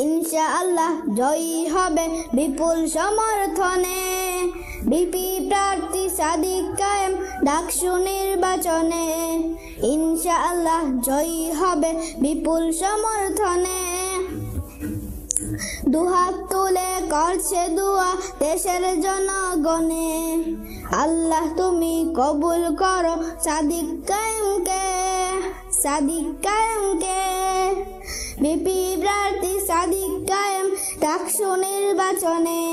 ইনশাআল্লাহ জয়ী হবে বিপুল সমর্থনে। বিপি প্রার্থী সাদিক কায়েম ডাকসু নির্বাচনে। ইনশাআল্লাহ জয়ী হবে বিপুল সমর্থনে। দুহাত তুলে করছে দুয়া দেশের জনগণে। আল্লাহ তুমি কবুল করো সাদিক কায়েমকে, সাদিক কায়েমকে। বিপি প্রার্থী সাদিক কায়েম ডাকসু নির্বাচনে।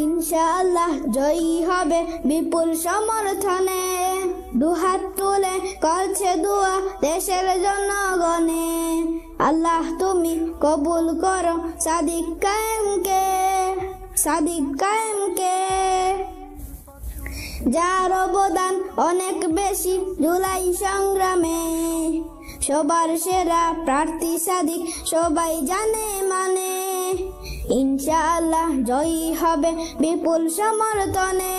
ইনশাআল্লাহ জয়ী হবে বিপুল সমর্থনে। দুহাত তুলে করছে দুয়া দেশের জনগণে। আল্লাহ তুমি কবুল করো সাদিক কায়েমকে, সাদিক কায়েমকে। যার অবদান অনেক বেশি জুলাই সংগ্রামে। সবার সেরা প্রার্থী সাদিক সবাই জানে মানে। ইনশাআল্লাহ জয়ী হবে বিপুল সমর্থনে।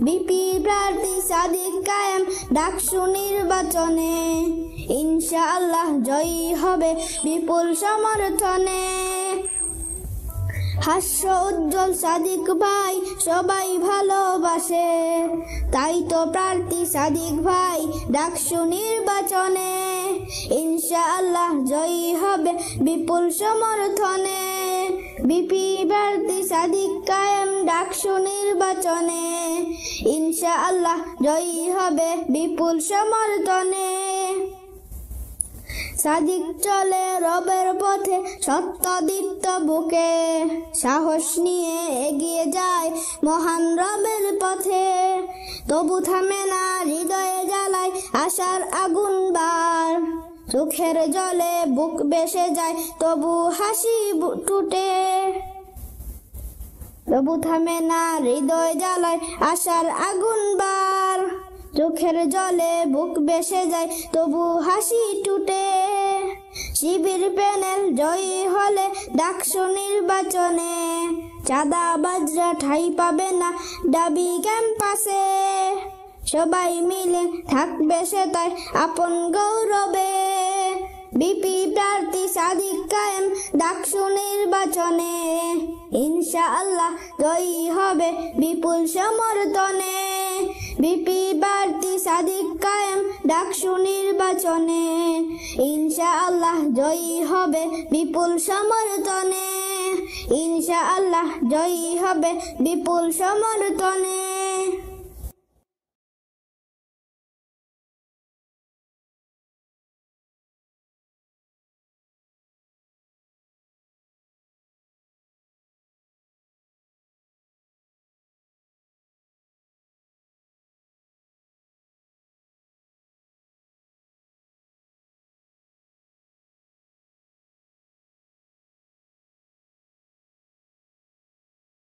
বিপি প্রার্থী সাদিক কায়েম ডাকসু নির্বাচনে। ইনশাআল্লাহ জয়ী হবে বিপুল সমর্থনে। হাস্য উজ্জ্বল সাদিক ভাই সবাই ভালোবাসে, তাই তো প্রার্থী সাদিক ভাই ডাকসু নির্বাচনে। ইনশাআল্লাহ জয়ী হবে বিপুল সমর্থনে। বিপি প্রার্থী সাদিক কায়েম ডাকসু নির্বাচনে। ইনশাআল্লাহ জয়ী হবে বিপুল সমর্থনে। সাদিক চলে রবের পথে সত্য দীপ্ত বুকে। সাহস নিয়ে এগিয়ে যায় মহান রবের পথে। তবু থামে না হৃদয়ে জ্বালায় আশার আগুন বার। চোখের জলে বুক বেসে যায় তবু হাসি টুটে। তবু থামে না হৃদয় জ্বালায় আশার আগুন বার। চোখের জলে বুক বেসে যায় তবু হাসি টুটে। শিবির প্যানেল জয়ী হলে ডাকসু নির্বাচনে। চাঁদাবাজরা ঠাঁই পাবে না দাবি ক্যাম্পাসে। সবাই মিলে থাকবে সেটাই আপন গৌরবে। বিপি প্রার্থী সাদিক কায়েম ডাকসু নির্বাচনে। ইনশাআল্লাহ জয়ী হবে বিপুল সমর্থনে। বিপি প্রার্থী সাদিক কায়েম ডাকসু নির্বাচনে। ইনশাআল্লাহ জয়ী হবে বিপুল সমর্থনে। ইনশাআল্লাহ জয়ী হবে বিপুল সমর্থনে।